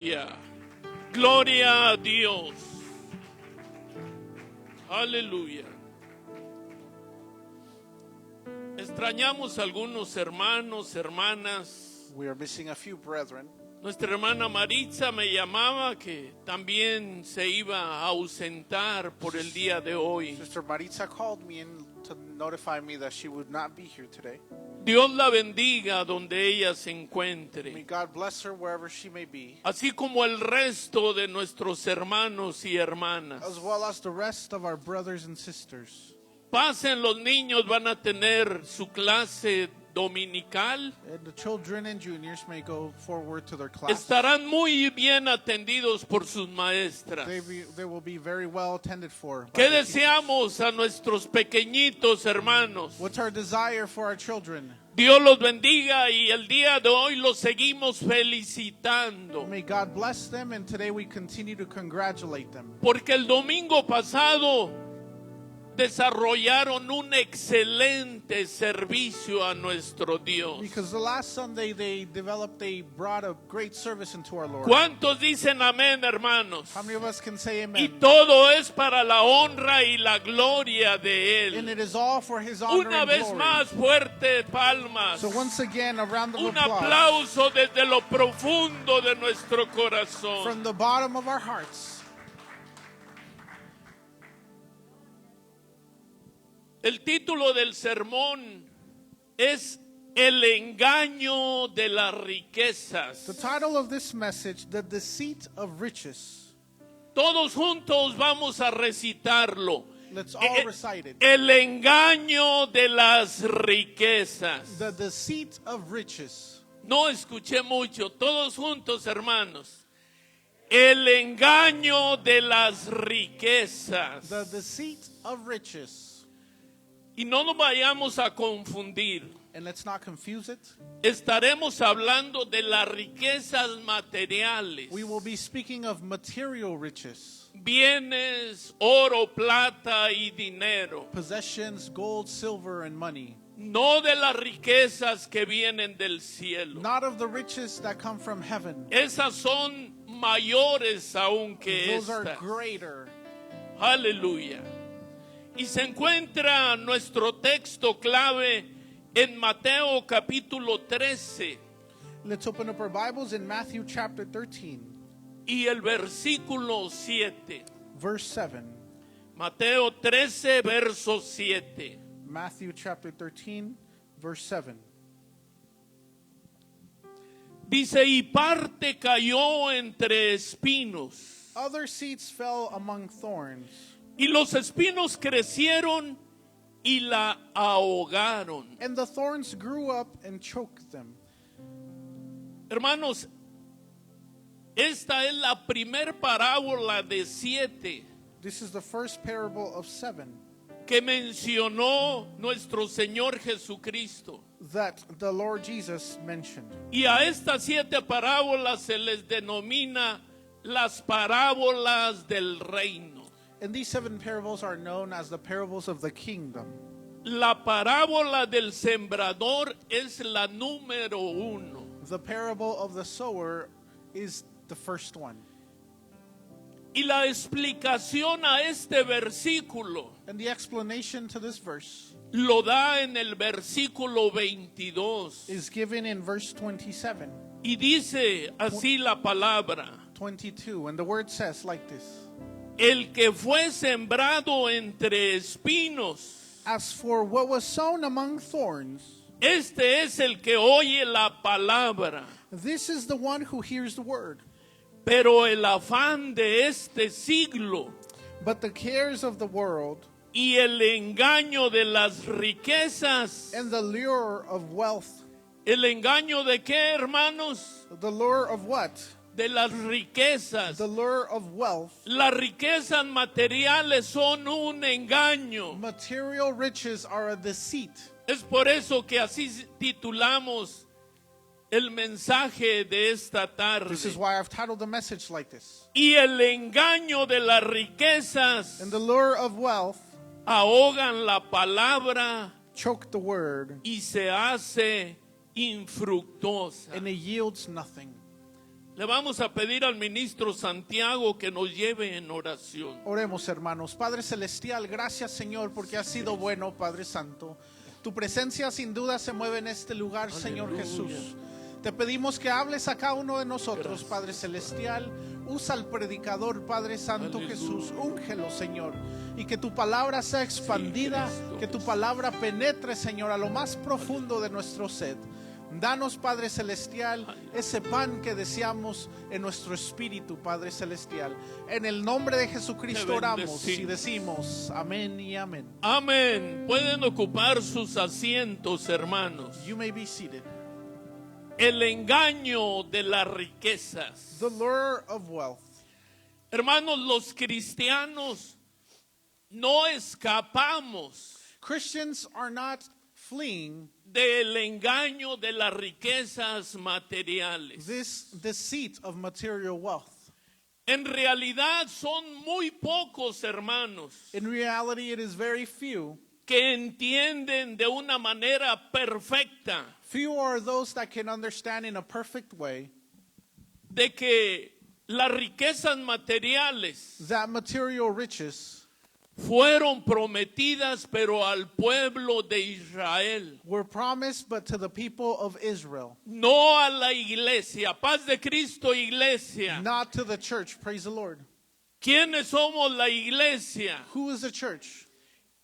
Aleluya. Gloria a Dios. Aleluya. Extrañamos a algunos hermanos, hermanas. We are missing a few brethren. Nuestra hermana Maritza me llamaba que también se iba a ausentar por el día de hoy. Sister Maritza called me in to notify me that she would not be here today. Dios la bendiga donde ella se May encuentre, God bless her wherever she may be, así como el resto de nuestros hermanos y hermanas. as well as the rest of our brothers and sisters. Pasen, los niños van a tener su clase dominical. And the children and juniors may go forward to their class. Estarán muy bien atendidos por sus maestras. They will be very well attended for. by ¿Qué their teachers. deseamos a nuestros pequeñitos hermanos? What's our desire for our children? Dios los bendiga y el día de hoy los seguimos felicitando. May God bless them, and today we continue to congratulate them. Porque el domingo pasado desarrollaron un excelente servicio a nuestro Dios. Because the last Sunday they brought a great service into our Lord. ¿Cuántos dicen amén, hermanos? How many of us can say Y amen? todo es para la honra y la gloria de And Él. it is all for His honor Una and vez glory. más, fuerte palmas. So once again, a round of Un applause aplauso desde lo profundo de nuestro corazón. from the bottom of our hearts. El título del sermón es El engaño de las The riquezas. title of this message, The Deceit of Riches. Todos juntos vamos a recitarlo. Let's all recite it. El engaño de las riquezas. The Deceit of Riches. No escuché mucho. Todos juntos, hermanos. El engaño de las riquezas. The Deceit of Riches. Y no nos vayamos a confundir. And let's not confuse it. Estaremos hablando de las riquezas materiales. We will be speaking of material riches. Bienes, oro, plata y dinero. Possessions, gold, silver, and money. No de las riquezas que vienen del cielo. Not of the riches that come from heaven. Esas son mayores aún que Those are estas. greater. Aleluya. Y se encuentra nuestro texto clave en Mateo capítulo 13 Let's open up our Bibles in Matthew chapter 13, y el versículo 7. verse 7. Mateo 13, verso 7. Matthew chapter 13, verse 7. Dice, y parte cayó entre espinos, Other seeds fell among thorns, y los espinos crecieron y la ahogaron. and the thorns grew up and choked them. Hermanos, esta es la primer parábola de 7 This is the first parable of 7 que mencionó nuestro Señor Jesucristo. that the Lord Jesus mentioned. Y a estas 7 parábolas se les denomina las parábolas del reino. And these 7 parables are known as the parables of the kingdom. La parábola del sembrador es la número 1. The parable of the sower is the first one. Y la explicación a este versículo And the explanation to this verse lo da en el versículo 22. is given in verse 27, Y dice así la palabra: 22. And the word says like this: el que fue sembrado entre espinos, As for what was sown among thorns, este es el que oye la palabra, this is the one who hears the word. pero el afán de este siglo But the cares of the world y el engaño de las riquezas. and the lure of wealth. ¿El engaño de qué, hermanos? The lure of what? De las riquezas. The lure of wealth. Las riquezas materiales son un engaño. Material riches are a deceit. Es por eso que así titulamos el mensaje de esta tarde. This is why I've titled the message like this. Y el engaño de las riquezas And the lure of wealth ahogan la palabra choke the word, y se hace infructuosa. and it yields nothing. Le vamos a pedir al ministro Santiago que nos lleve en oración. Oremos, hermanos. Padre Celestial, gracias, Señor, porque has sido bueno, Padre Santo. Tu presencia sin duda se mueve en este lugar, Señor Jesús. Te pedimos que hables a cada uno de nosotros, Padre Celestial. Usa al predicador, Padre Santo Jesús. Úngelo, Señor. Y que tu palabra sea expandida, que tu palabra penetre, Señor, a lo más profundo de nuestro ser. Danos, Padre Celestial, ese pan que deseamos en nuestro espíritu, Padre Celestial. En el nombre de Jesucristo oramos y decimos amén y amén. Amén. Pueden ocupar sus asientos, hermanos. You may be seated. El engaño de las riquezas. The lure of wealth. Hermanos, los cristianos no escapamos Christians are not fleeing del engaño de las riquezas materiales. this deceit of material wealth. En realidad son muy pocos, hermanos, In reality, it is very few. que entienden de una manera perfecta Few are those that can understand in a perfect way de que las riquezas materiales that material riches fueron prometidas, pero al pueblo de Israel, were promised but to the people of Israel, no a la iglesia. Paz de Cristo, iglesia. not to the church. Praise the Lord. ¿Quiénes somos la iglesia? Who is the church?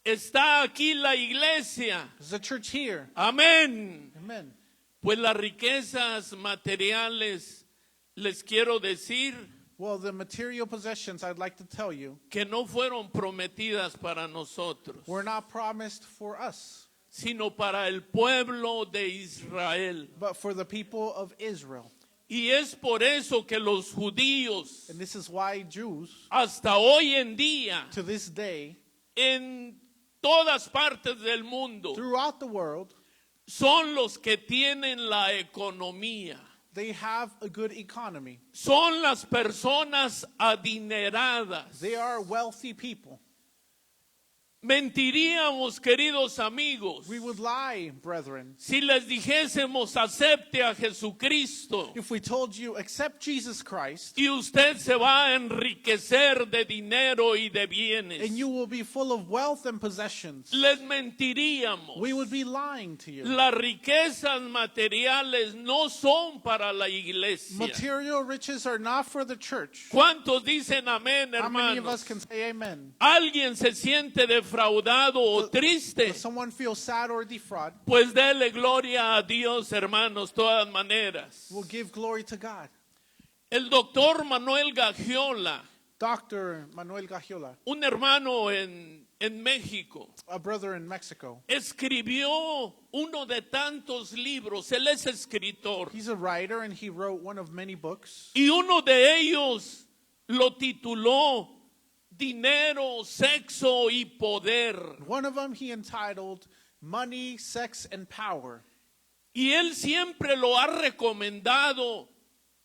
Está aquí la iglesia. Is the church here? Amén. Amen. Pues las riquezas materiales, les quiero decir Well, the material possessions, I'd like to tell you, que no fueron prometidas para nosotros, were not promised for us, sino para el pueblo de Israel. but for the people of Israel. Y es por eso que los judíos, And this is why Jews, hasta hoy en día, to this day, en todas partes del mundo, throughout the world, son los que tienen la economía. they have a good economy. Son las personas adineradas. They are wealthy people. Mentiríamos, queridos amigos, We would lie, brethren, si les dijésemos acepte a Jesucristo if we told you, accept Jesus Christ, y usted se va a enriquecer de dinero y de bienes. and you will be full of wealth and possessions. Les mentiríamos. We would be lying to you. Las riquezas materiales no son para la iglesia. Material riches are not for the church. ¿Cuántos dicen amén, How many of us hermanos? can say amen? ¿Alguien se siente defraudado o triste? Does someone feel sad or defraud? Pues dele gloria a Dios, hermanos, todas maneras. We'll give glory to God. El doctor Manuel Gagiola, Dr. Manuel Gagiola, un hermano en México, a brother in Mexico, escribió uno de tantos libros. Él es escritor. he's a writer and he wrote one of many books. Y uno de ellos lo tituló Dinero, Sexo y Poder. One of them he entitled Money, Sex, and Power. Y él siempre lo ha recomendado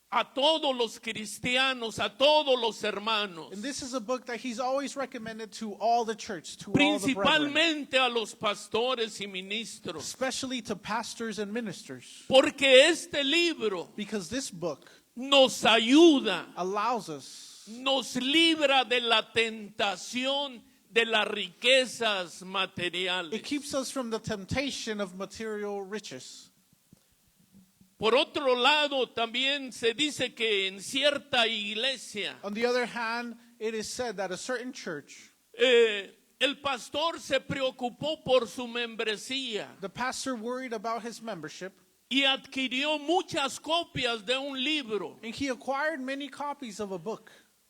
a todos los cristianos, a todos los hermanos, And this is a book that he's always recommended to all the church, to all the brethren, principalmente a los pastores y ministros. especially to pastors and ministers, Porque este libro because this book nos ayuda, allows us, nos libra de la tentación de las riquezas materiales. it keeps us from the temptation of material riches. Por otro lado, también se dice que en cierta iglesia On the other hand, it is said that a certain church, el pastor se preocupó por su membresía the pastor worried about his membership, y adquirió muchas copias de un libro. and he acquired many copies of a book.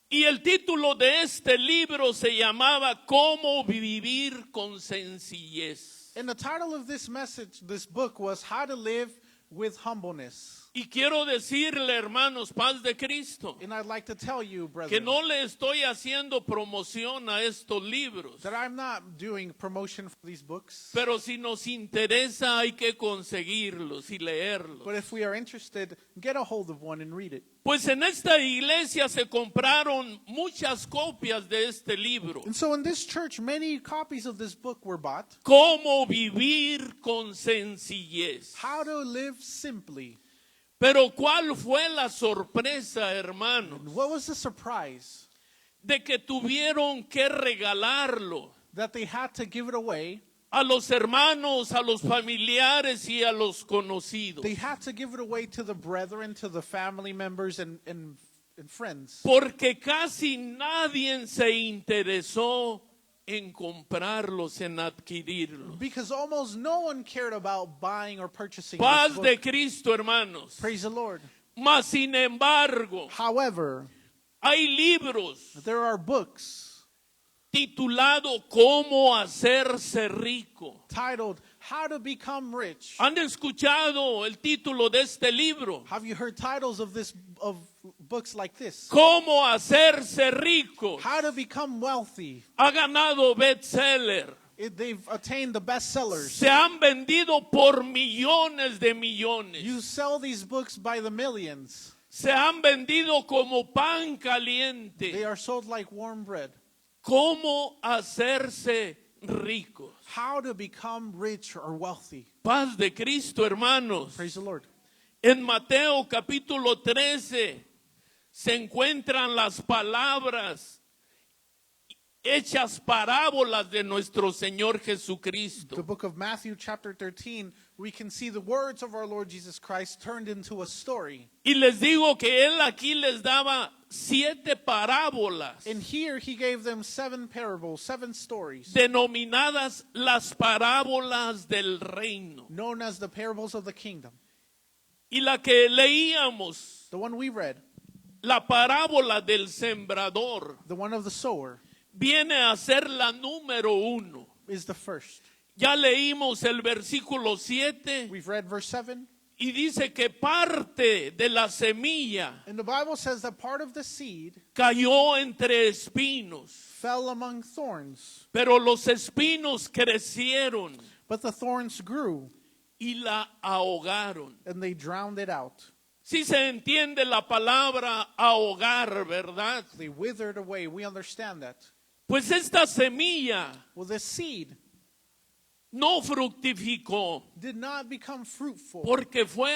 Y el título de este libro se llamaba Cómo vivir con sencillez. And the title of this message, this book, was How to Live with Humbleness. Y quiero decirle, hermanos, paz de Cristo, And I'd like to tell you, que brethren, no le estoy haciendo promoción a estos libros. that I'm not doing promotion for these books. Pero si nos interesa hay que conseguirlos y leerlos. But if we are interested, get a hold of one and read it. Pues en esta iglesia se compraron muchas copias de este libro. And so in this church, many copies of this book were bought. Cómo vivir con sencillez. How to live simply. Pero ¿cuál fue la sorpresa, hermanos? And what was the surprise? De que tuvieron que regalarlo That they had to give it away. a los hermanos, a los familiares y a los conocidos. They had to give it away to the brethren, to the family members and friends. Porque casi nadie se interesó en comprarlos, en adquirirlos. Because almost no one cared about buying or purchasing this Paz book. de Cristo, hermanos. Praise the Lord. Mas sin embargo, However, hay libros there are books titulados Cómo hacerse rico. titled How to Become Rich. ¿Han escuchado el título de este libro? Have you heard titles of books like this? Cómo hacerse rico. How to Become Wealthy. Ha ganado bestseller. They've attained the bestsellers. Se han vendido por millones de millones. You sell these books by the millions. Se han vendido como pan They caliente. are sold like warm bread. Cómo hacerse rico. How to become rich or wealthy. Paz de Cristo, hermanos. Praise the Lord. En Mateo capítulo 13 se encuentran las palabras hechas parábolas de nuestro Señor The Jesucristo. book of Matthew chapter 13, we can see the words of our Lord Jesus Christ turned into a story. Y les digo que Él aquí les daba 7 parábolas And here he gave them 7 parables, 7 stories, denominadas las parábolas del reino. known as the parables of the kingdom. Y la que leíamos, The one we read, la parábola del sembrador, the one of the sower, viene a ser la número 1. is the first. Ya leímos el versículo 7 We've read verse 7. y dice que parte de la semilla And the Bible says that part of the seed cayó entre espinos, fell among thorns, pero los espinos crecieron but the thorns grew y la ahogaron. and they drowned it out. Si se entiende la palabra ahogar, ¿verdad? They withered away. We understand that. Pues esta semilla Well, this seed no fructificó did not become fruitful porque fue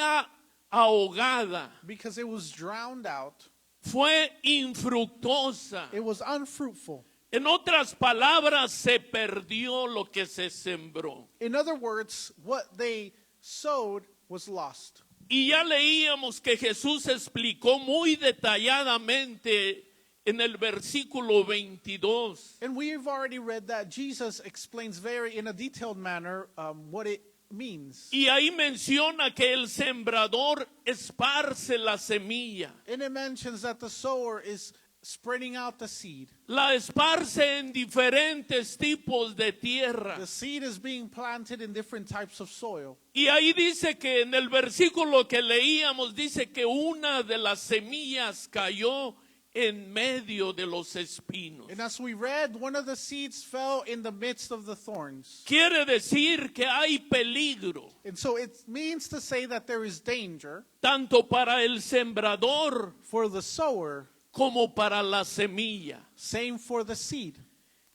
ahogada, because it was drowned out. fue infructuosa. It was unfruitful. En otras palabras, se perdió lo que se sembró. In other words, what they sowed was lost. Y ya leíamos que Jesús explicó muy detalladamente en el versículo 22. And we've already read that Jesus explains in a detailed manner what it means. Y ahí menciona que el sembrador esparce la semilla. And it mentions that the sower is spreading out the seed. La esparce en diferentes tipos de tierra. The seed is being planted in different types of soil. Y ahí dice que en el versículo que leíamos, dice que una de las semillas cayó en medio de los espinos. And as we read, one of the seeds fell in the midst of the thorns. Quiere decir que hay peligro, And so it means to say that there is danger tanto para el sembrador for the sower, como para la semilla. same for the seed.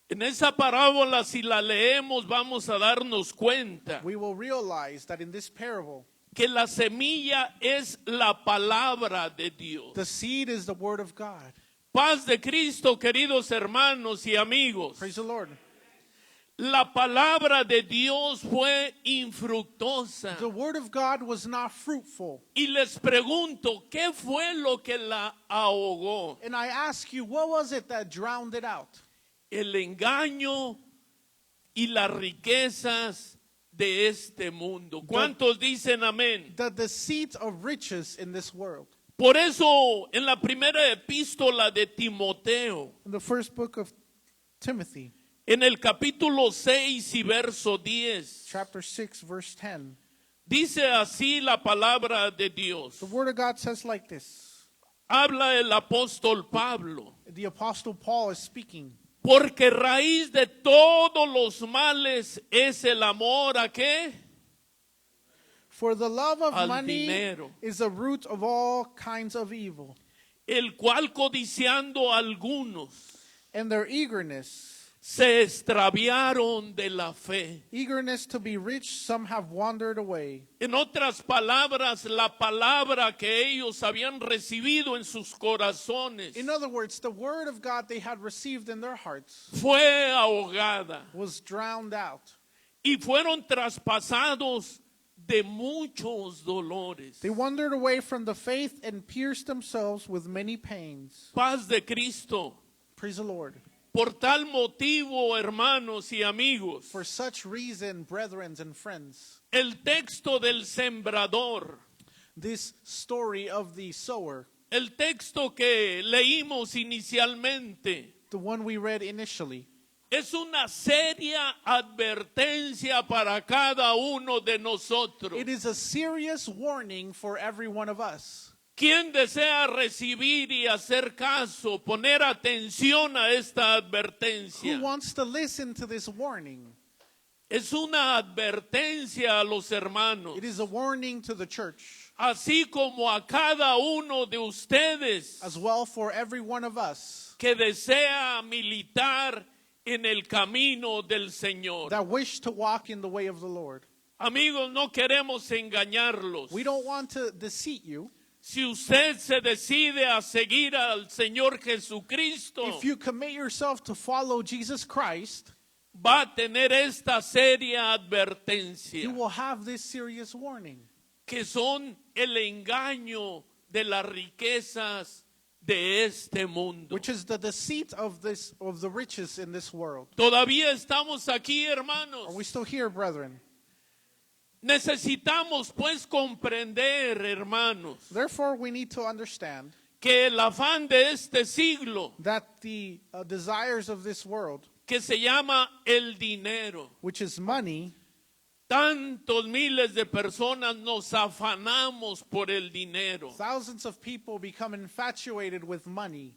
En esa parábola, si la leemos, vamos a darnos cuenta We will realize that in this parable, que la semilla es la palabra de Dios. the seed is the word of God. Paz de Cristo, queridos hermanos y amigos. Praise the Lord. La palabra de Dios fue infructuosa. The word of God was not fruitful. Y les pregunto, ¿qué fue lo que la ahogó? And I ask you, what was it that drowned it out? El engaño y las riquezas de este mundo. ¿Cuántos dicen amén? The deceit of riches in this world. Por eso, en la primera epístola de Timoteo, In the first book of Timothy, en el capítulo 6 y verso 10, chapter 6, verse 10, dice así la palabra de Dios. the word of God says like this. Habla el apóstol Pablo. The apostle Paul is speaking. Porque raíz de todos los males es el amor ¿a qué? For the love of Al money dinero. is the root of all kinds of evil, El cual codiciando algunos and their eagerness se extraviaron de la fe. Eagerness to be rich, some have wandered away. En otras palabras, la palabra que ellos habían recibido en sus corazones In other words, the word of God they had received in their hearts fue ahogada was drowned out. y fueron traspasados de muchos dolores. They wandered away from the faith and pierced themselves with many pains. Paz de Cristo. Praise the Lord. Por tal motivo, hermanos y amigos, For such reason, brethren and friends, el texto del sembrador, this story of the sower, el texto que leímos inicialmente, the one we read initially, es una seria advertencia para cada uno de nosotros. it is a serious warning for every one of us. ¿Quién desea recibir y hacer caso, poner atención a esta advertencia? Who wants to listen to this warning? Es una advertencia a los hermanos, It is a warning to the church, así como a cada uno de ustedes as well for every one of us que desea militar en el camino del Señor. that wish to walk in the way of the Lord. Amigos, no queremos engañarlos. We don't want to deceive you. Si usted se decide a seguir al Señor Jesucristo, If you commit yourself to follow Jesus Christ, va a tener esta seria advertencia, you will have this serious warning, que son el engaño de las riquezas de este mundo. which is the deceit of the riches in this world. Todavía estamos aquí, hermanos. Are we still here, brethren? Necesitamos pues comprender, hermanos, Therefore, we need to understand que el afán de este siglo, that the desires of this world, que se llama el dinero, which is money, tantos miles de personas nos afanamos por el dinero. thousands of people become infatuated with money.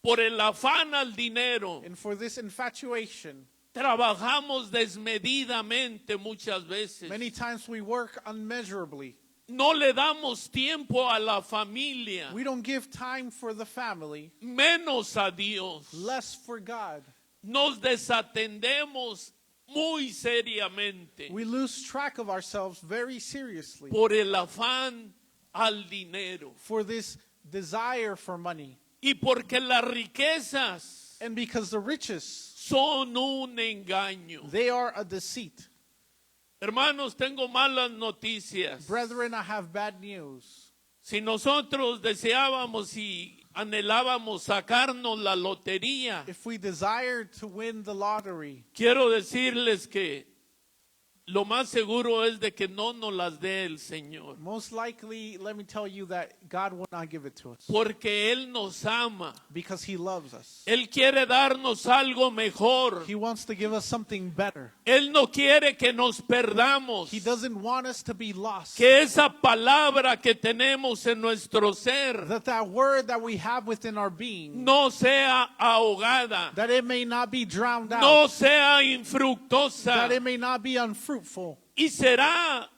Por el afán al dinero, And for this infatuation, trabajamos desmedidamente muchas veces. many times we work unmeasurably. No le damos tiempo a la familia, We don't give time for the family, menos a Dios. less for God. Nos desatendemos muy seriamente We lose track of ourselves very seriously por el afán al dinero. for this desire for money. Y porque las riquezas And because the riches, son un engaño. they are a deceit. Hermanos, tengo malas noticias. Brethren, I have bad news. Si nosotros deseábamos y anhelábamos sacarnos la lotería, If we desire to win the lottery, quiero decirles que lo más seguro es de que no nos las dé el Señor. most likely, let me tell you that God will not give it to us Porque Él nos ama. because He loves us. Él quiere darnos algo mejor. He wants to give us something better. Él no quiere que nos perdamos. He doesn't want us to be lost. Que esa palabra que tenemos en nuestro ser That word that we have within our being, no sea ahogada, that it may not be drowned out, no sea that infructuosa. it may not be unfruitful. Y será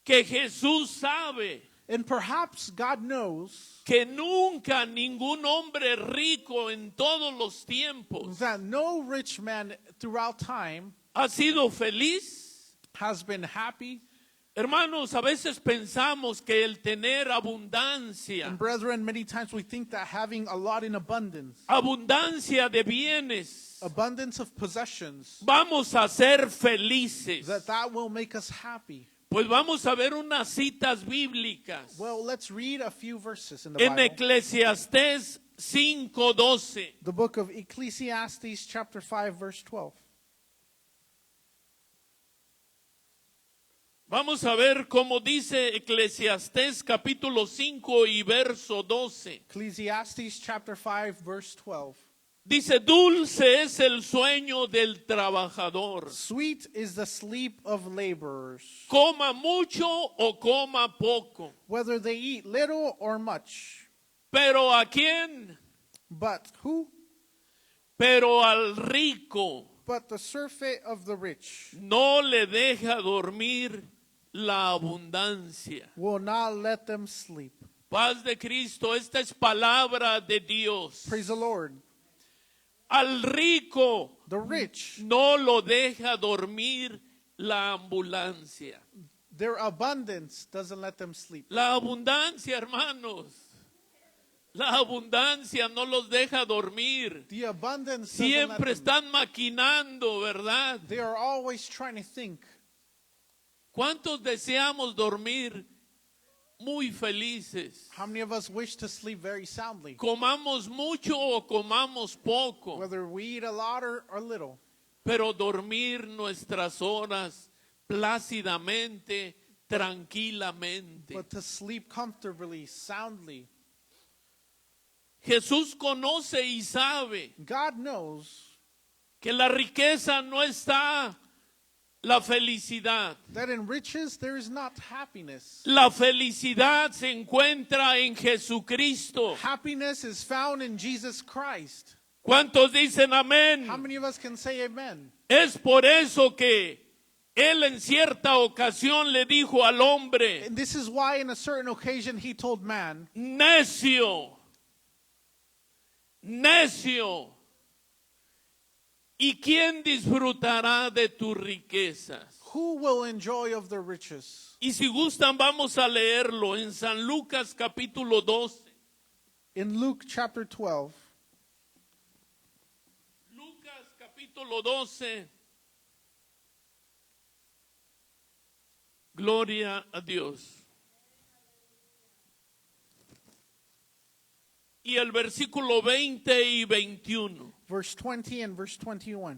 que Jesús sabe And perhaps God knows que nunca ningún hombre rico en todos los tiempos that no rich man throughout time ha sido feliz. has been happy. Hermanos, a veces pensamos que el tener abundancia, And brethren, many times we think that having a lot in abundance, abundancia de bienes, abundance of possessions, vamos a ser felices. that will make us happy. Pues vamos a ver unas citas bíblicas Well, let's read a few verses in the en Bible. Eclesiastés 5:12. The book of Ecclesiastes chapter 5 verse 12. Vamos a ver cómo dice Eclesiastés capítulo 5 y verso 12. Ecclesiastes chapter 5 verse 12. Dice, dulce es el sueño del trabajador, Sweet is the sleep of laborers, coma mucho o coma poco. whether they eat little or much. Pero ¿a quién? But who? Pero al rico But the surfeit of the rich no le deja dormir la abundancia. will not let them sleep. Paz de Cristo, esta es palabra de Dios. Praise the Lord. Al rico The rich, no lo deja dormir la ambulancia. their abundance doesn't let them sleep. La abundancia, hermanos. La abundancia no los deja dormir. The abundance doesn't Siempre let them. están maquinando, ¿verdad? They are always trying to think. ¿Cuántos deseamos dormir muy felices? How many of us wish to sleep very soundly? Comamos mucho o comamos poco, Whether we eat a lot or little. pero dormir nuestras horas plácidamente, tranquilamente. But to sleep comfortably, soundly. Jesús conoce y sabe God knows que la riqueza no está la felicidad. that in riches there is not happiness. La felicidad se encuentra en Jesucristo. Happiness is found in Jesus Christ. ¿Cuántos dicen amén? How many of us can say amen? Es por eso que Él en cierta ocasión le dijo al hombre, And this is why in a certain occasion he told man, necio, necio, ¿y quién disfrutará de tus riquezas? who will enjoy of the riches? Y si gustan vamos a leerlo en San Lucas capítulo 12. In Luke chapter 12, Lucas capítulo 12. Gloria a Dios. Y el versículo 20 y 21. verse 20 and verse 21.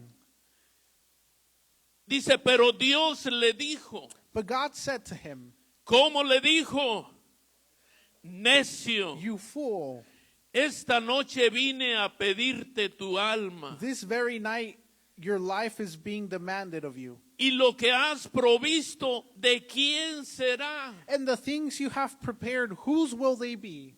Dice, pero Dios le dijo. But God said to him, ¿Cómo le dijo? Necio, you fool, esta noche vine a pedirte tu alma. this very night your life is being demanded of you. Y lo que has provisto, ¿de quién será? And the things you have prepared, whose will they be?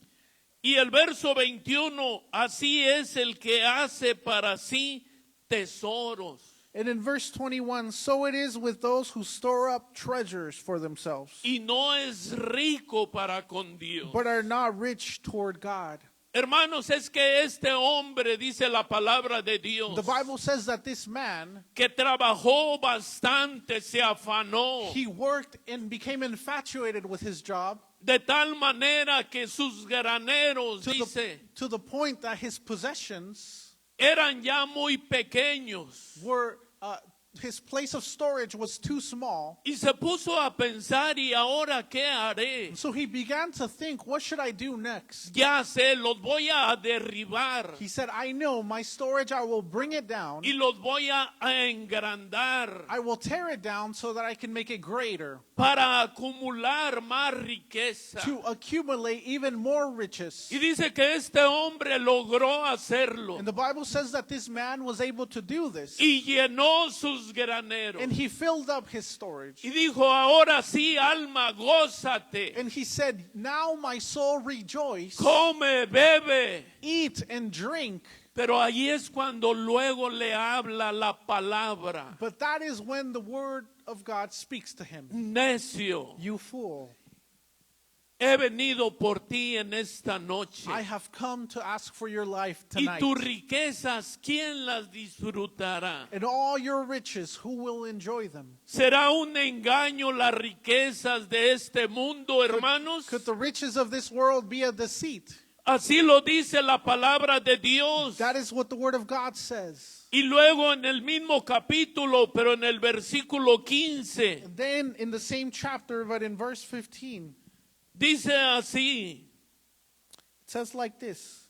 Y el verso 21, así es el que hace para sí tesoros. And in verse 21, so it is with those who store up treasures for themselves, Y no es rico para con Dios. but are not rich toward God. Hermanos, es que este hombre, dice la palabra de Dios, The Bible says that this man, que trabajó bastante, se afanó, he worked and became infatuated with his job de tal manera que sus graneros, dice, to the point that his possessions eran ya muy pequeños. were, his place of storage was too small. Y se puso a pensar, ¿y ahora qué haré? So he began to think, what should I do next? Ya sé, los voy a derribar He said, I know my storage, I will bring it down. y los voy a engrandar I will tear it down so that I can make it greater, para acumular más riqueza. to accumulate even more riches. Y dice que este hombre logró hacerlo And the Bible says that this man was able to do this. y llenó sus graneros. And he filled up his storage. Y dijo, ahora sí, alma, gózate, And he said, now my soul rejoice, come, bebe. eat and drink. Pero ahí es cuando luego le habla la palabra. But that is when the word of God speaks to him. Necio, You fool, he venido por ti en esta noche. I have come to ask for your life Y tonight. tus riquezas, ¿quién las disfrutará? And all your riches, who will enjoy them? ¿Será un engaño las riquezas de este mundo, hermanos? Could the riches of this world be a deceit? Así lo dice la palabra de Dios. That is what the word of God says. Y luego en el mismo capítulo, pero en el versículo 15, And then in the same chapter, but in verse 15, dice así. it says like this.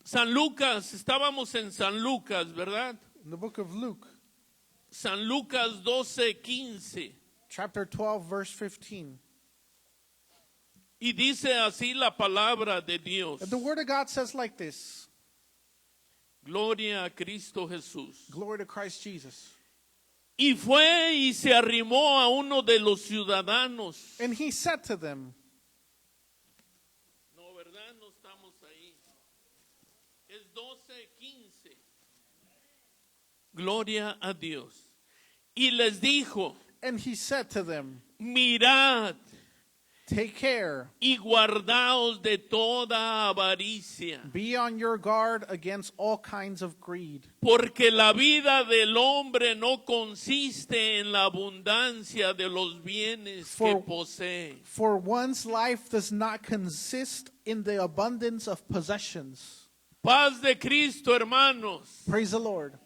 San Lucas, estábamos en San Lucas, ¿verdad? In the book of Luke, San Lucas 12:15. chapter 12, verse 15. Y dice así la palabra de Dios. And the word of God says like this. Gloria a Cristo Jesús. Glory to Christ Jesus. Y fue y se arrimó a uno de los ciudadanos. And he said to them, No, ¿verdad? No estamos ahí. Es 12:15. Gloria a Dios. Y les dijo, and he said to them, mirad, Take care. y guardaos de toda avaricia, Be on your guard against all kinds of greed. porque la vida del hombre no consiste en la abundancia de los bienes que posee. For one's life does not consist in the abundance of possessions. Paz de Cristo, hermanos. Praise the Lord.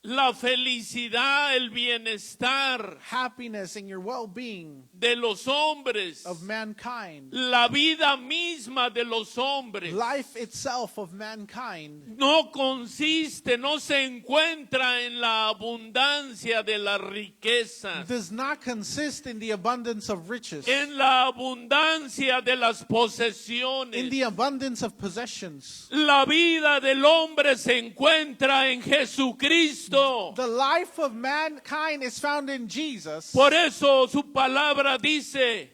La felicidad, el bienestar Happiness and your well-being de los hombres, of mankind. la vida misma de los hombres, Life itself of mankind no consiste, no se encuentra en la abundancia de las riquezas, does not consist in the abundance of riches, en la abundancia de las in posesiones. the abundance of possessions. La vida del hombre se encuentra en Jesucristo. The life of mankind is found in Jesus. Por eso su palabra dice,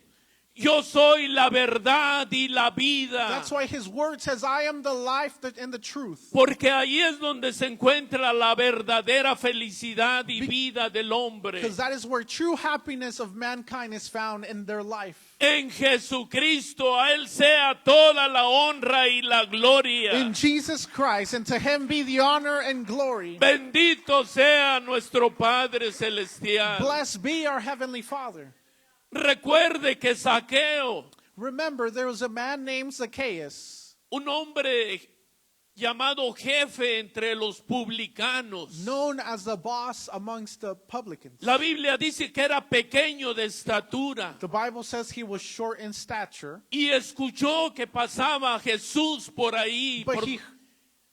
yo soy la verdad y la vida. That's why his word says, I am the life and the truth. Porque ahí es donde se encuentra la verdadera felicidad y vida del hombre. Because that is where true happiness of mankind is found in their life. En Jesucristo, a Él sea toda la honra y la gloria. In Jesus Christ, and to him be the honor and glory. Bendito sea nuestro Padre Celestial. Blessed be our Heavenly Father. Recuerde que Zaqueo, Remember, there was a man named Zacchaeus, un hombre llamado jefe entre los publicanos. known as the boss amongst the publicans. La Biblia dice que era pequeño de estatura The Bible says he was short in stature, y escuchó que pasaba Jesús por ahí, but he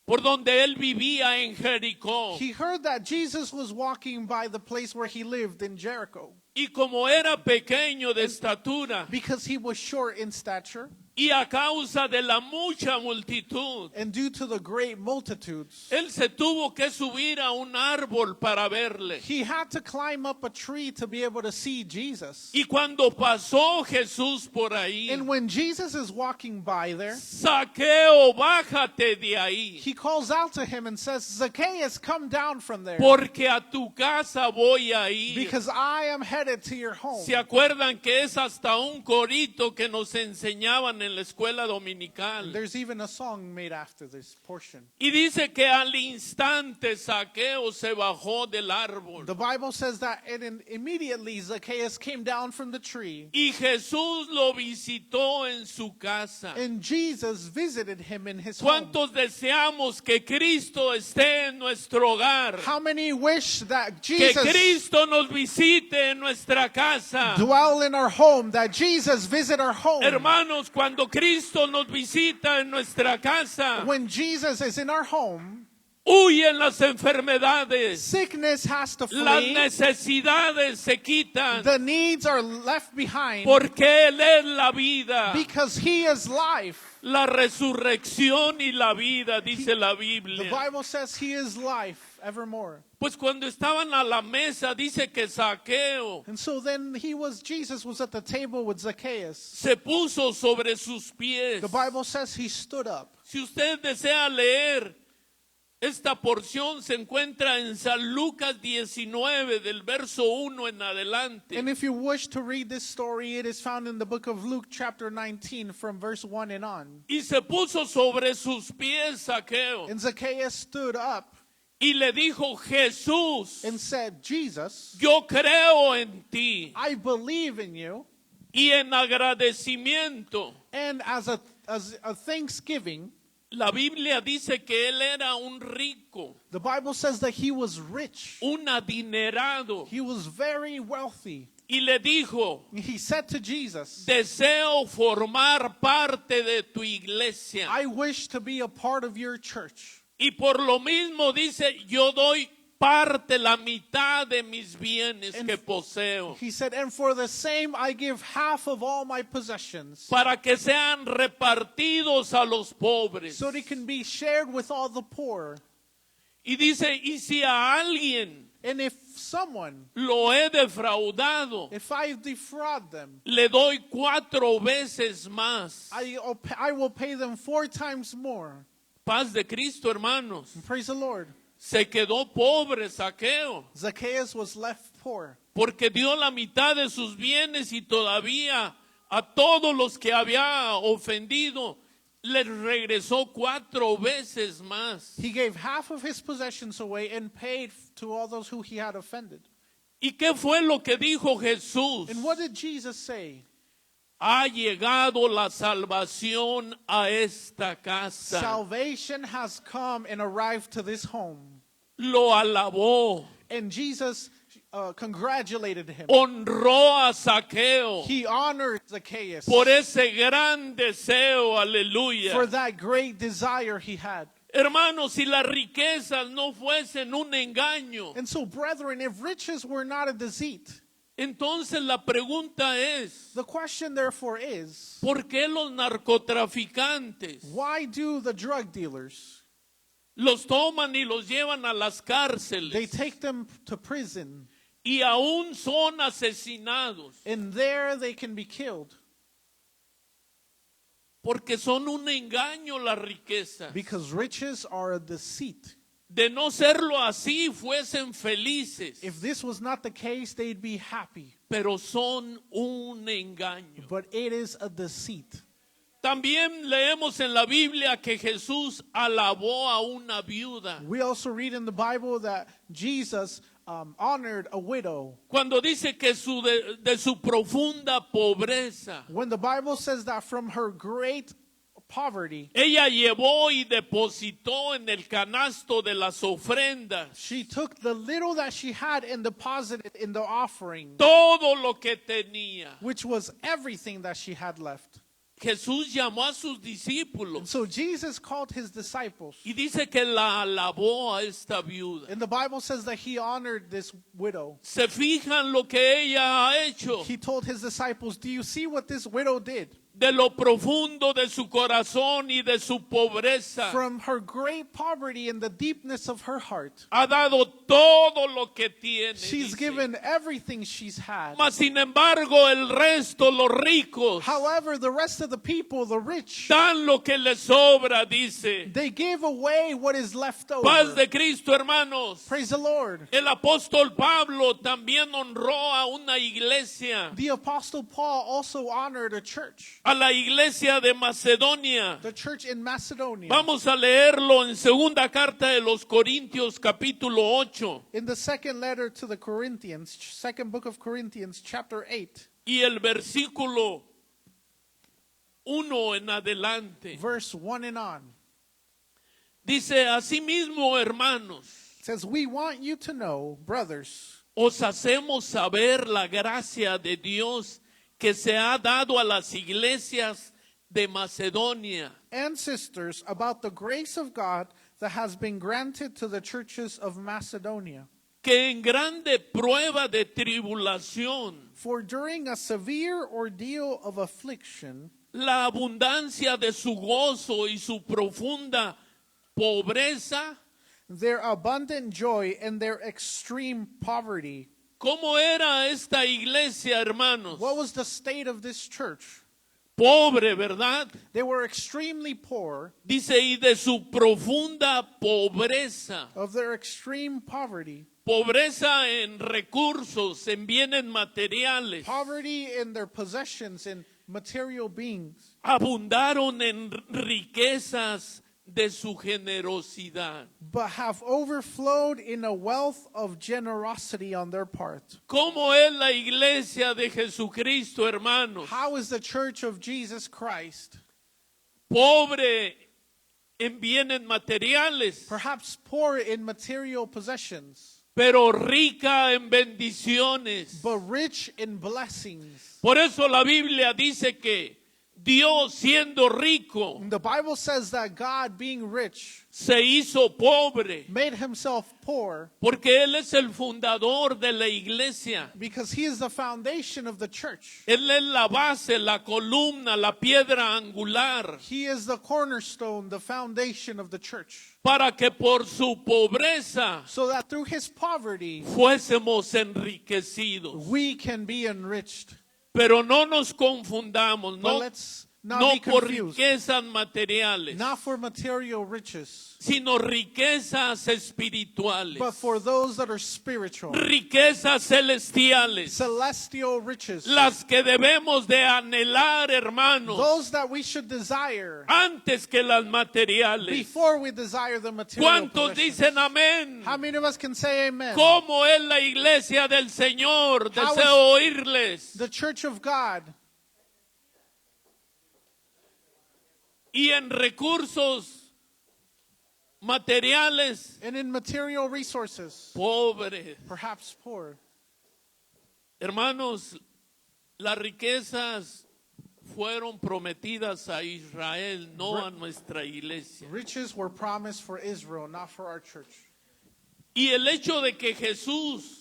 por donde él vivía en Jericó. heard that Jesus was walking by the place where he lived in Jericho. Y como era pequeño de estatura Because he was short in stature, y a causa de la mucha multitud, and due to the great multitudes, él se tuvo que subir a un árbol para verle. he had to climb up a tree to be able to see Jesus. Y cuando pasó Jesús por ahí, And when Jesus is walking by there, Zaqueo, bájate de ahí, he calls out to him and says, Zacchaeus, come down from there, porque a tu casa voy a ir. because I am headed to your home. ¿Se acuerdan que es hasta un corito que nos enseñaban en la escuela dominical? There's even a song made after this portion. Y dice que al instante Zaqueo se bajó del árbol. The Bible says that immediately Zacchaeus came down from the tree, Y Jesús lo visitó en su casa. and Jesus visited him in his home. ¿Cuántos deseamos que Cristo esté en nuestro hogar? How many wish that Que Jesus Cristo nos visite en nuestra casa. dwell in our home, that Jesus visit our home? Hermanos, cuando Cristo nos visita en nuestra casa, When Jesus is in our home, huyen las enfermedades, sickness has to las flee, necesidades se quitan, the needs are left behind, porque Él es la vida, because he is life. la resurrección y la vida, dice la The Biblia. Bible says he is life evermore. Pues cuando estaban a la mesa, dice que Zaqueo And so then Jesus was at the table with Zacchaeus. se puso sobre sus pies. The Bible says he stood up. Si usted desea leer esta porción, se encuentra en San Lucas 19, del verso 1 en adelante. And if you wish to read this story, it is found in the book of Luke chapter 19 from verse 1 and on. Y se puso sobre sus pies Zaqueo And Zacchaeus stood up y le dijo: Jesús, and said, Jesus, yo creo en ti. I believe in you. Y en agradecimiento, And as a thanksgiving, la Biblia dice que él era un rico, the Bible says that he was rich. un adinerado. He was very wealthy. Y le dijo: He said to Jesus, deseo formar parte de tu iglesia. I wish to be a part of your church. Y por lo mismo dice: yo doy parte, la mitad de mis bienes que poseo, He said, and for the same I give half of all my possessions, para que sean repartidos a los pobres. so they can be shared with all the poor. Y dice: y si a alguien And if someone, lo he defraudado, if I defraud them, le doy 4 veces más. I will pay them 4 times more. Paz de Cristo, hermanos. Praise the Lord. Se quedó pobre Zaqueo, Zacchaeus was left poor porque dio la mitad de sus bienes y todavía a todos los que había ofendido, les regresó 4 veces más. He gave half of his possessions away and paid to all those who he had offended. ¿Y qué fue lo que dijo Jesús? And what did Jesus say? Ha llegado la salvación a esta casa. Salvation has come and arrived to this home. Lo alabó, And Jesus congratulated him. honró a Zaqueo He honored Zacchaeus por ese gran deseo, aleluya. for that great desire he had. Hermanos, si las riquezas no fuesen un engaño, And so, brethren, if riches were not a deceit, entonces la pregunta es, the question therefore is, ¿por qué los narcotraficantes why do the drug dealers, los toman y los llevan a las they cárceles take them to prison y aún son asesinados? and there they can be killed? Porque son un engaño las riquezas. Because riches are a deceit. De no serlo así, fuesen felices, If this was not the case, they'd be happy. pero son un engaño. But it is a deceit. También leemos en la Biblia que Jesús alabó a una viuda. We also read in the Bible that Jesus honored a widow. Cuando dice que de su profunda pobreza, When the Bible says that from her great poverty, ella llevó y depositó en el canasto de las ofrendas she took the little that she had and deposited in the offering, todo lo que tenía. which was everything that she had left. Jesús llamó a sus And discípulos so Jesus called his disciples. y dice que la alabó a esta viuda. And the Bible says that he honored this widow. ¿Se fijan lo que ella ha hecho? He told his disciples, do you see what this widow did? De lo profundo de su corazón y de su pobreza, From her great poverty and the deepness of her heart, ha dado todo lo que tiene. she's Dice. given everything she's had. Mas sin embargo, el resto, los ricos, However, the rest of the people, the rich, dan lo que les sobra, dice. they give away what is left Paz over. de Cristo, hermanos. Praise the Lord. El apóstol Pablo también honró a una iglesia, The Apostle Paul also honored a church, a la iglesia de Macedonia. the church in Macedonia. Vamos a leerlo en segunda carta de los Corintios, capítulo 8. In the second letter to the Corinthians, second book of Corinthians, chapter 8, Y el versículo 1 en adelante. verse 1 and on. Dice, asimismo, hermanos, It says, we want you to know, brothers, os hacemos saber la gracia de Dios que se ha dado a las iglesias de Macedonia, and sisters, about the grace of God that has been granted to the churches of Macedonia. que en grande prueba de tribulación, For during a severe ordeal of affliction, la abundancia de su gozo y su profunda pobreza, their abundant joy and their extreme poverty. ¿cómo era esta iglesia, hermanos? What was the state of this church? Pobre, ¿verdad? They were extremely poor. Dice, y de su profunda pobreza. Of their extreme poverty, Pobreza en recursos, en bienes materiales. poverty in their possessions and material beings, Abundaron en riquezas de su generosidad. but have overflowed in a wealth of generosity on their part. ¿Cómo es la iglesia de Jesucristo, hermanos? How is the church of Jesus Christ? Pobre en bienes materiales, Perhaps poor in material possessions, pero rica en bendiciones. but rich in blessings. Por eso la Biblia dice que Dios, siendo rico, The Bible says that God, being rich, se hizo pobre, made himself poor porque Él es el fundador de la iglesia. because he is the foundation of the church. Él es la base, la columna, la piedra angular, He is the cornerstone, the foundation of the church. para que por su pobreza So that through his poverty, fuésemos enriquecidos. we can be enriched. Pero no nos confundamos, But no, let's not no be por confused. riquezas materiales, Not for material riches, sino riquezas espirituales, but for those that are spiritual. riquezas celestiales, Celestial riches. las que debemos de anhelar, hermanos, Those that we should desire antes que las materiales. before we desire the material ¿Cuántos possessions. dicen amén? How many of us can say amen? ¿Cómo es la iglesia del Señor? How Deseo oírles. The church of God, Y en recursos materiales, and in material resources, pobres. perhaps poor. Hermanos, las riquezas fueron prometidas a Israel, no a nuestra iglesia. Riches were promised for Israel, not for our church. Y el hecho de que Jesús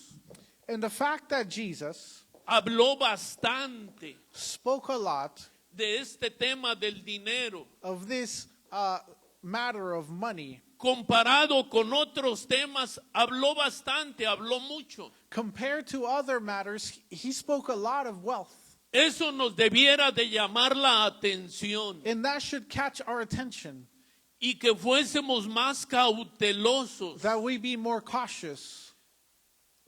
And the fact that Jesus habló bastante spoke a lot de este tema del dinero, of this matter of money, comparado con otros temas, habló bastante, habló mucho. compared to other matters, he spoke a lot of wealth. Eso nos debiera de llamar la atención And that should catch our attention, y que fuésemos más cautelosos that we be more cautious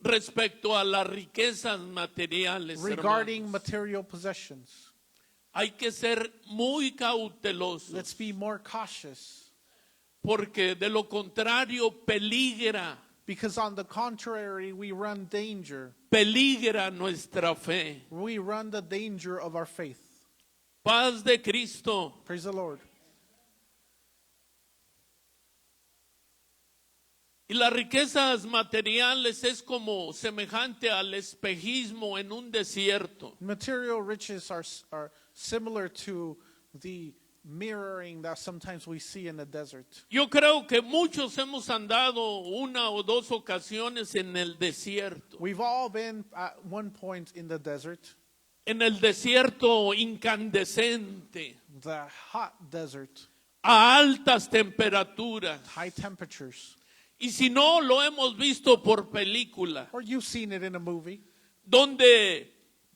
respecto a las riquezas materiales. regarding Hermanos. material possessions. Hay que ser muy cautelosos Let's be more cautious, porque de lo contrario peligra because on the contrary, we run danger. peligra nuestra fe. We run the danger of our faith. Paz de Cristo. Praise the Lord. Y las riquezas materiales es como semejante al espejismo en un desierto. Material riches are similar to the mirroring that sometimes we see in the desert. Yo creo que muchos hemos andado una o dos ocasiones en el desierto. We've all been at one point in the desert, En el desierto incandescente, the hot desert, a altas temperaturas. high temperatures. Y si no, lo hemos visto por película, Or you've seen it in a movie, donde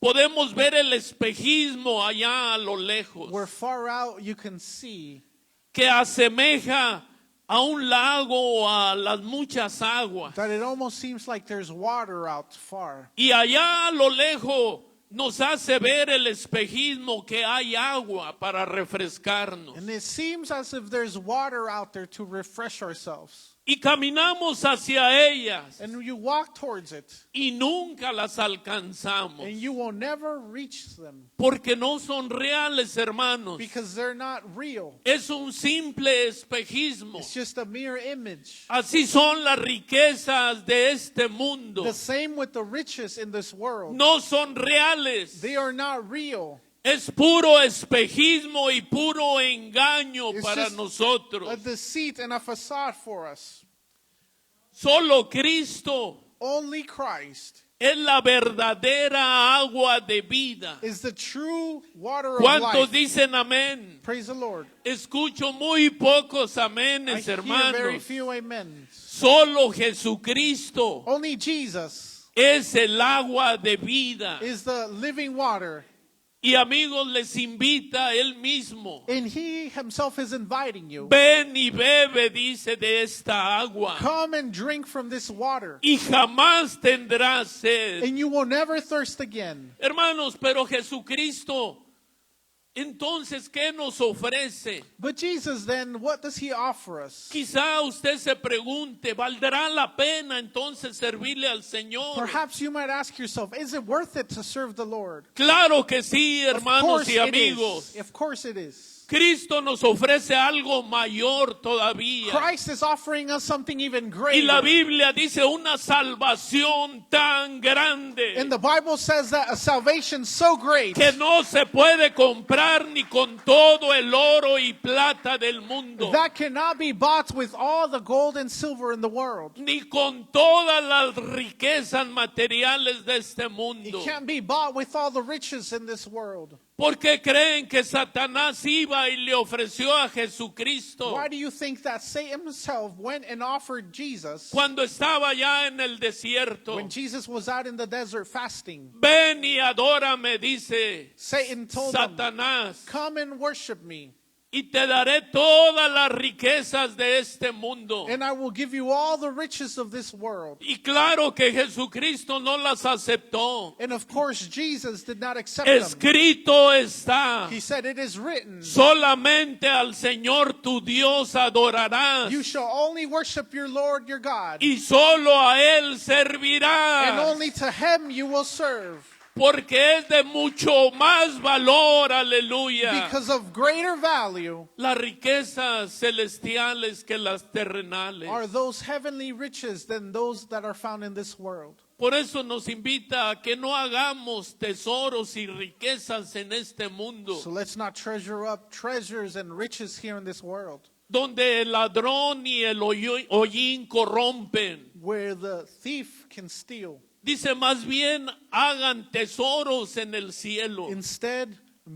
podemos ver el espejismo allá a lo lejos, where far out you can see que asemeja a un lago o a las muchas aguas. that it almost seems like there's water out far. Y allá a lo lejos nos hace ver el espejismo que hay agua para refrescarnos. And it seems as if there's water out there to refresh ourselves. Y caminamos hacia ellas And you walk towards it, y nunca las alcanzamos. and you will never reach them Porque no son reales, hermanos. because they're not real. Es un simple espejismo. It's just a mere image. Así son las riquezas de este mundo. The same with the riches in this world. No son reales. They are not real. Es puro espejismo y puro engaño It's para just nosotros. a deceit and a facade for us. Solo Cristo Only Christ es la verdadera agua de vida. is the true water of ¿Cuántos life. dicen amén? Praise the Lord. Escucho muy pocos I aménes, hear very hermanos. few amens. Solo Jesucristo Only Jesus es el agua de vida. is the living water, Y amigos, les invita él mismo. and He Himself is inviting you. Ven y bebe, dice, de esta agua. Come and drink from this water, Y jamás tendrás sed. and you will never thirst again. Hermanos, pero Jesucristo, entonces, ¿qué nos ofrece? But Jesus, then, what does He offer us? Quizá usted se pregunte, ¿valdrá la pena entonces servirle al Señor? Perhaps you might ask yourself, is it worth it to serve the Lord? Claro que sí, Of hermanos course y it amigos. is. Of course it is. Cristo nos ofrece algo mayor todavía. Christ is offering us something even Y la greater. Biblia dice una salvación tan grande And the Bible says that a salvation so great que no se puede comprar ni con todo el oro y plata del mundo, that cannot be bought with all the gold and silver in the world. ni con todas las riquezas materiales de este It mundo. can't be bought with all the riches in this world. ¿Por qué creen que Satanás iba y le ofreció a Jesucristo Why do you think that Satan himself went and offered Jesus cuando estaba ya en el desierto? when Jesus was out in the desert fasting? Ven y adórame, dice Satan told him, Satanás, come and worship me, y te daré todas las riquezas de este mundo. and I will give you all the riches of this world. Y claro que Jesucristo no las aceptó. And of course, Jesus did not accept them. Escrito está, He said, it is written, solamente al Señor tu Dios adorarás you shall only worship your Lord your God, y solo a Él and servirás. only to him you will serve. Porque es de mucho más valor, aleluya, Because of greater value las riquezas celestiales que las terrenales. are those heavenly riches than those that are found in this world. Por eso nos invita a que no hagamos tesoros y riquezas en este mundo, So let's not treasure up treasures and riches here in this world, donde el ladrón y el hollín corrompen. where the thief can steal. Dice, más bien hagan tesoros en el cielo, Instead,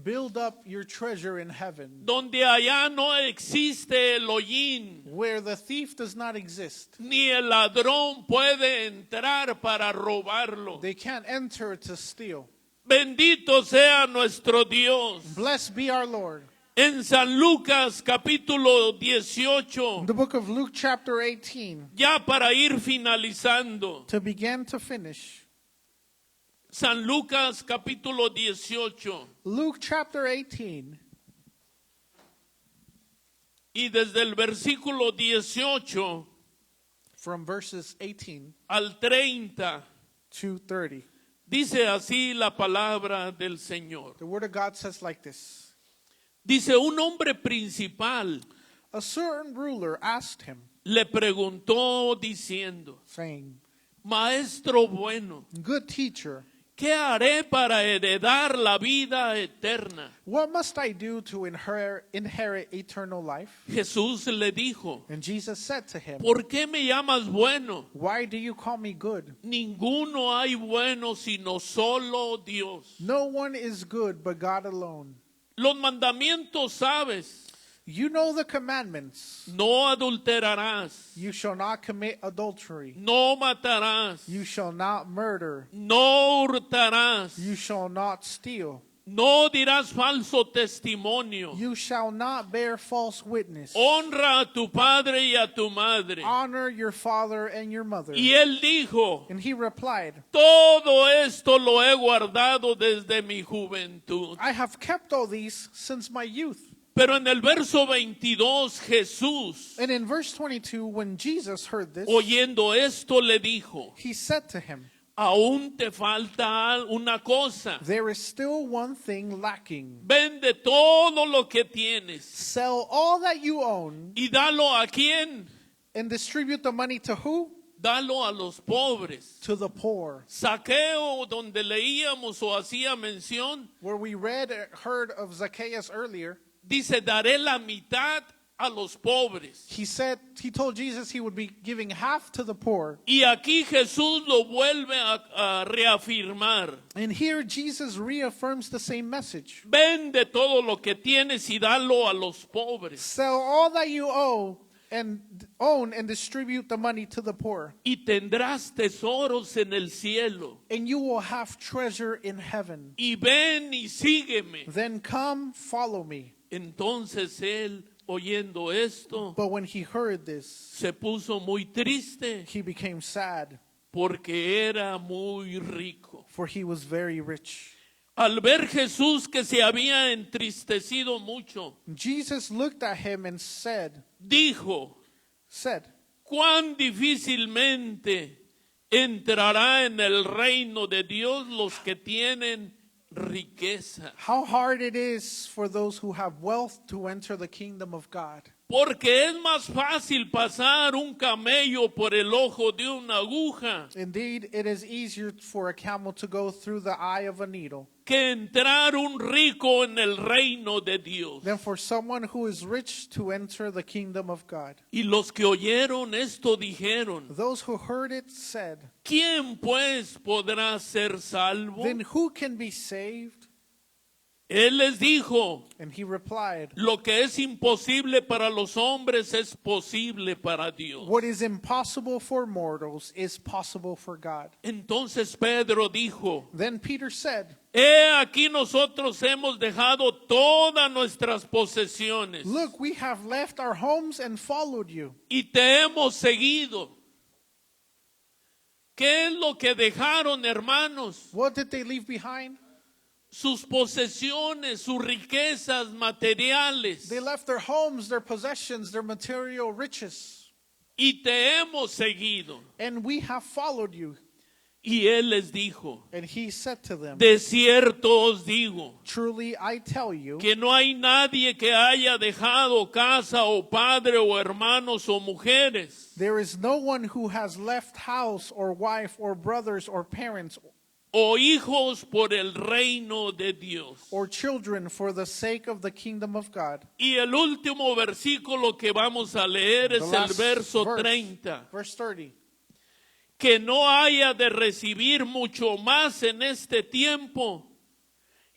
build up your treasure in heaven, donde allá no existe el hollín, where the thief does not exist. ni el ladrón puede entrar para robarlo. They can't enter to steal. Bendito sea nuestro Dios. Blessed be our Lord. En San Lucas capítulo 18, The book of Luke chapter 18, ya para ir finalizando, to begin to finish. San Lucas capítulo 18, Luke chapter 18, y desde el versículo 18 from verses 18 al 30, to 30. dice así la palabra del Señor. The word of God says like this. Dice, un hombre principal A certain ruler asked him, le preguntó diciendo, saying, Maestro bueno, good teacher, ¿qué haré para heredar la vida eterna? what must I do to inherit eternal life? Jesús le dijo, And Jesus said to him, ¿por qué me llamas bueno? why do you call me good? Ninguno hay bueno sino solo Dios. No one is good but God alone. Los mandamientos sabes, You know the commandments. no adulterarás, You shall not commit adultery. no matarás, You shall not murder. no hurtarás, You shall not steal. no dirás falso testimonio, You shall not bear false witness. honra a tu padre y a tu madre. Honor your father and your mother. Y él dijo, And he replied, todo esto lo he guardado desde mi juventud. I have kept all these since my youth. Pero en el verso 22 Jesús, And in verse 22, when Jesus heard this, oyendo esto, le dijo, he said to him, aún te falta una cosa. there is still one thing lacking. Vende todo lo que tienes Sell all that you own y dalo a quién? and distribute the money to who? Dalo a los pobres. To the poor. Saqueo, donde leíamos o hacía mención, Where we heard of Zacchaeus earlier, dice, daré la mitad a los pobres. he told Jesus he would be giving half to the poor. Y aquí Jesús lo vuelve a reafirmar. And here Jesus reaffirms the same message. Vende todo lo que tienes y dalo a los pobres. Sell all that you own and distribute the money to the poor. Y tendrás tesoros en el cielo. And you will have treasure in heaven. Y ven y sígueme. Then come, follow me. Entonces él, oyendo esto, But when he heard this, se puso muy triste he became sad, porque era muy rico. for he was very rich. Al ver Jesús que se había entristecido mucho, Jesus looked at him and said, said, cuán difícilmente entrará en el reino de Dios los que tienen riqueza. how hard it is for those who have wealth to enter the kingdom of God. Porque es más fácil pasar un camello por el ojo de una aguja Indeed, it is easier for a camel to go through the eye of a needle que entrar un rico en el reino de Dios. than for someone who is rich to enter the kingdom of God. Y los que oyeron esto dijeron, Those who heard it said, ¿quién pues podrá ser salvo? then who can be saved? Él les dijo, And he replied, lo que es imposible para los hombres es posible para Dios. what is impossible for mortals is possible for God. Entonces Pedro dijo, Then Peter said, aquí nosotros hemos dejado todas nuestras posesiones look, we have left our homes and followed you. y te hemos seguido. ¿Qué es lo que dejaron, hermanos? What did they leave behind? Sus posesiones, sus riquezas materiales. They left their homes, their possessions, their material riches. Y te hemos seguido. And we have followed you. Y él les dijo, And he said to them, de cierto os digo, truly I tell you, que no hay nadie que haya dejado casa o padre o hermanos o mujeres there is no one who has left house or wife or brothers or parents o hijos por el reino de Dios. or children for the sake of the kingdom of God. Y el último versículo que vamos a leer The es el last verso verse, 30. verse 30. Que no haya de recibir mucho más en este tiempo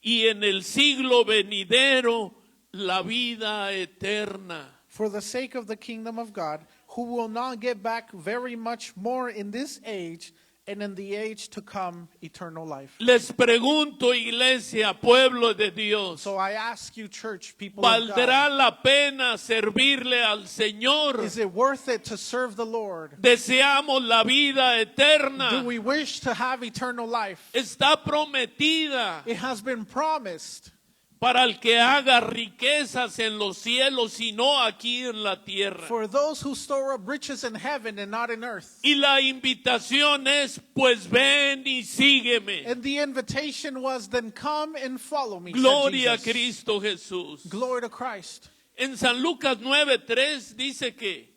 y en el siglo venidero la vida eterna. For the sake of the kingdom of God, who will not get back very much more in this age, and in the age to come, eternal life. Les pregunto, iglesia, pueblo de Dios, So I ask you, church, people of ¿valdrá God, la pena servirle al Señor? is it worth it to serve the Lord? ¿Deseamos la vida eterna? Do we wish to have eternal life? Está prometida It has been promised para el que haga riquezas en los cielos y no aquí en la tierra. for those who store up riches in heaven and not in earth. Y la invitación es, pues ven y sígueme. And the invitation was, then come and follow me, said Gloria a Jesus. Cristo Jesús. Glory to Christ. En San Lucas 9:3 dice que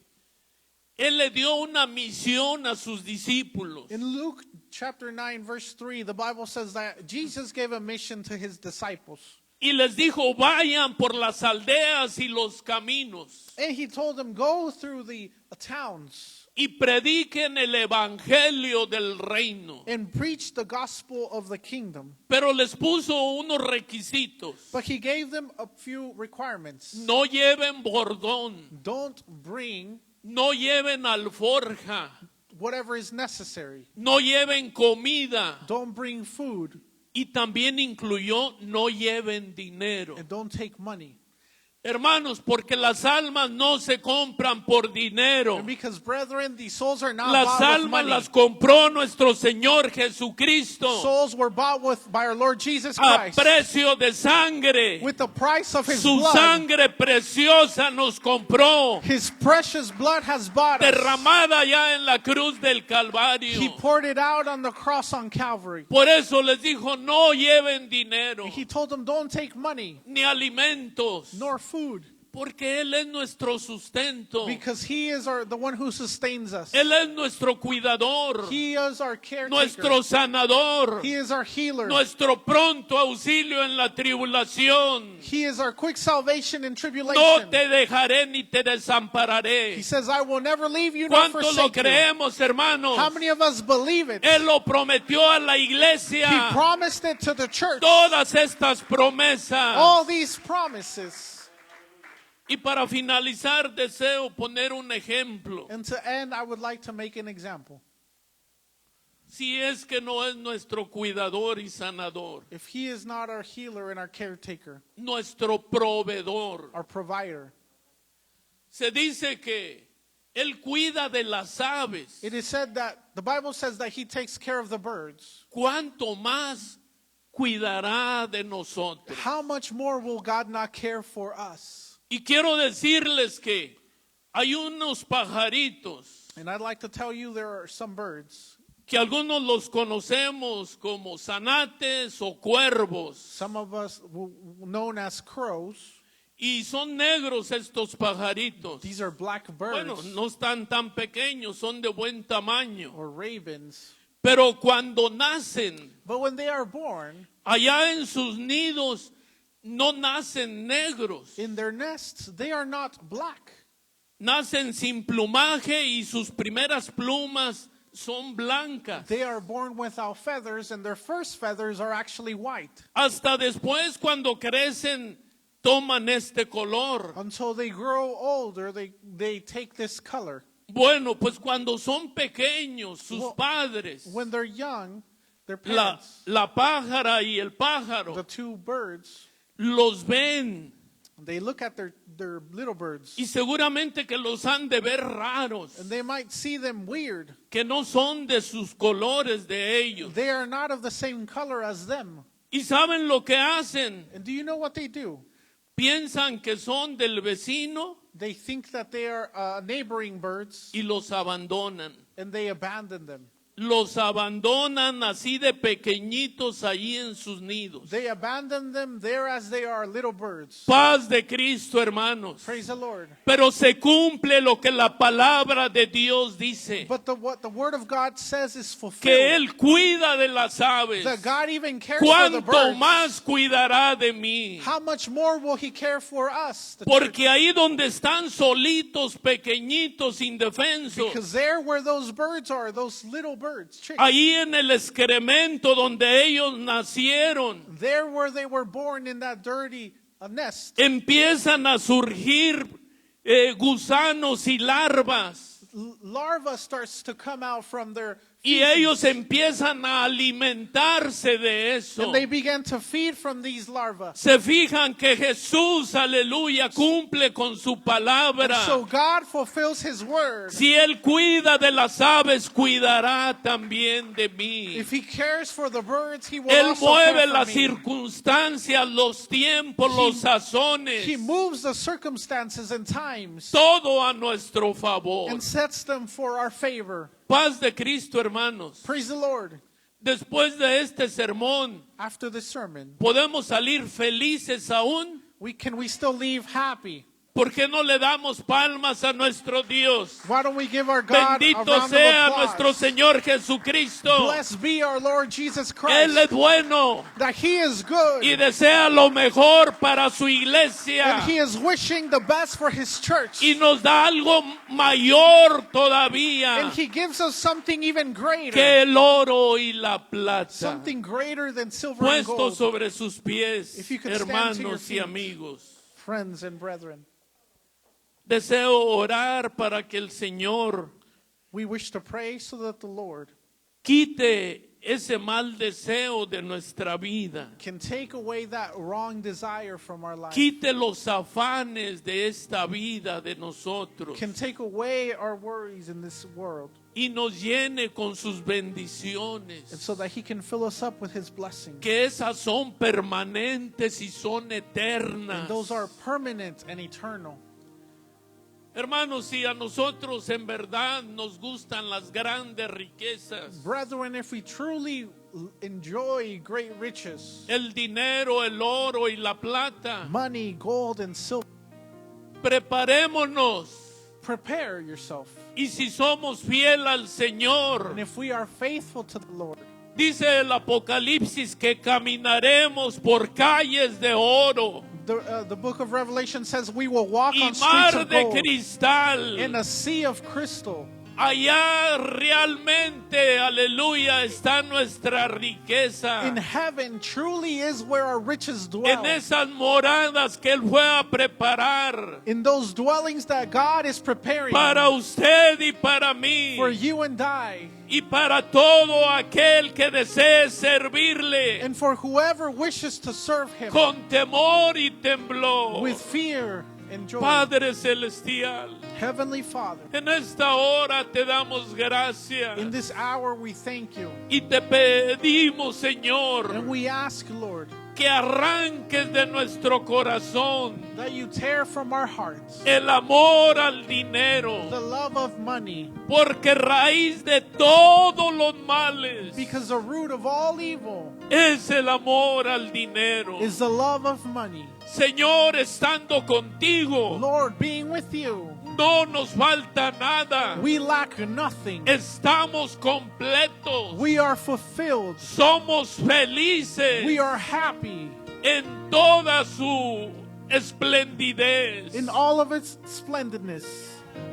Él le dio una misión a sus discípulos. In Luke chapter 9, verse 3, the Bible says that Jesus gave a mission to his disciples. Y les dijo, vayan por las aldeas y los caminos And he told them, go through the towns y prediquen el evangelio del reino. and preach the gospel of the kingdom. Pero les puso unos requisitos. But he gave them a few requirements. No lleven bordón, Don't bring no lleven alforja, whatever is necessary. no lleven comida. Don't bring food. Y también incluyó, no lleven dinero. And don't take money. Hermanos, porque las almas no se compran por dinero. And because, brethren, the souls are not Las bought with almas money. las compró nuestro Señor Jesucristo Souls were bought by our Lord Jesus a Christ precio de sangre. with the price of his Su blood. sangre preciosa nos compró, His precious blood has bought us. derramada ya en la cruz del He Calvario. poured it out on the cross on Calvary. Por eso les dijo, no lleven dinero, He told them, don't take money ni alimentos, nor food, porque Él es nuestro sustento. because he is the one who sustains us. Él es nuestro cuidador, He is our caretaker. nuestro sanador, He is our healer. nuestro pronto auxilio en la tribulación. He is our quick salvation in No tribulation. te dejaré ni te He desampararé. says, I will never leave you nor ¿Cuántos lo forsake you. creemos, hermanos? How many of us believe it? Él lo prometió a la He iglesia. promised it to the church. Todas estas promesas. All these promises. Y para finalizar, deseo poner un ejemplo. And to end, I would like to make an example. Si es que no es nuestro cuidador y sanador, If he is not our healer and our caretaker, nuestro proveedor. our provider, Se dice que Él cuida de las aves. it is said that the Bible says that he takes care of the birds. ¿Cuánto más cuidará de nosotros? How much more will God not care for us? Y quiero decirles que hay unos pajaritos And I'd like to tell you there are some birds. que algunos los conocemos como zanates o cuervos. Some of us known as crows. Y son negros estos pajaritos. These are black birds Bueno, no están tan pequeños, son de buen tamaño. or ravens. Pero cuando nacen, But when they are born, allá en sus nidos, no nacen negros. in their nests, they are not black. Nacen sin plumaje y sus primeras plumas son blancas. They are born without feathers, and their first feathers are actually white. Hasta después, cuando crecen, toman este color. Until they grow older, they take this color. Bueno, pues cuando son pequeños, sus padres, When they're young, their la parents, pájara y el the pájaro, two birds, los ven they look at their little birds, y seguramente que los han de ver raros, and they might see them weird. que no son de sus colores de ellos. They are not of the same color as them. ¿Y saben lo que hacen? And do you know what they do? Piensan que son del vecino They think that they are neighboring birds, y los abandonan. and they abandon them. Los abandonan así de pequeñitos allí en sus nidos. They abandon them there as they are, little birds. Paz de Cristo, hermanos. Praise the Lord. Pero se cumple lo que la palabra de Dios dice, But what the Word of God says is que fulfilled. Él cuida de las aves. That God even cares for the ¿Cuánto birds. más cuidará de mí? How much more will He care for us? The church? Porque ahí donde están solitos, pequeñitos, indefensos, Because there where those birds are, those little birds, chicks, ahí en el excremento donde ellos nacieron, there where they were born in that dirty nest, empiezan a surgir gusanos y larvas. larva starts to come out from their Y feces, ellos empiezan a alimentarse de eso. and they began to feed from these larvae. Se fijan que Jesús, aleluya, cumple con su palabra. And so God fulfills His word. Si Él cuida de las aves, cuidará también de mí. If He cares for the birds, He will Él also mueve care for las me. circunstancias, los tiempos, los sazones, He moves the circumstances and times todo a nuestro favor. and sets them for our favor. Paz de Cristo, hermanos. Praise the Lord. Después de este sermón, After the sermon, ¿podemos salir felices aún? can we still leave happy? ¿Por qué no le damos palmas a nuestro Dios? Why don't we give our God a Bendito round sea of nuestro applause? Señor Jesucristo. Blessed be our Lord Jesus Él Christ, es bueno that He is good, y desea lo mejor para su and iglesia. He is wishing the best for His church, Y nos da algo mayor todavía and He gives us something even greater, que el oro y la plata. something greater than silver and Puesto gold. sobre sus pies, If you could stand to your hermanos y feet. amigos. Friends and brethren, Deseo orar para que el Señor we wish to pray so that the Lord quite ese mal deseo de nuestra vida. can take away that wrong desire from our life, Quite los afanes de esta vida de nosotros can take away our worries in this world, y nos llene con sus and bendiciones, so that He can fill us up with His blessings. que esas son permanentes y son And eternas. those are permanent and eternal. Hermanos, si a nosotros en verdad nos gustan las grandes riquezas, Brethren, if we truly enjoy great riches, el dinero, el oro y la plata, money, gold, and silver, preparémonos. prepare yourself. Y si somos fiel al Señor, And if we are faithful to the Lord, dice el Apocalipsis que caminaremos por calles de oro the book of Revelation says we will walk y on streets mar of de gold cristal. in a sea of crystal. Allá realmente, aleluya, está nuestra In riqueza. heaven truly is where our riches dwell. En esas moradas que Él fue a preparar In those dwellings that God is preparing para usted y para mí for you and I, y para todo aquel que desee servirle and for whoever wishes to serve Him con temor y temblor. with fear and joy. Padre Celestial, Heavenly Father, en esta hora te damos in gracias this hour we thank you, y te pedimos, and Señor, we ask, Lord, que arranques de nuestro corazón that you tear from our hearts el amor al the dinero, love of money, porque raíz de todos los males because the root of all evil es el amor al dinero. is the love of money. Señor, estando contigo, Lord, being with you, no nos falta nada. we lack nothing. Estamos completos. We are fulfilled. Somos felices We are happy en toda su esplendidez. in all of its splendidness.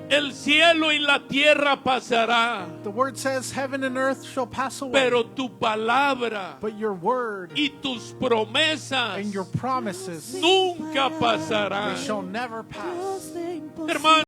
El cielo y la tierra pasará, The word says heaven and earth shall pass away, pero tu palabra but your word y tus promesas and your promises, nunca they pasarán. shall never pass. Hermano,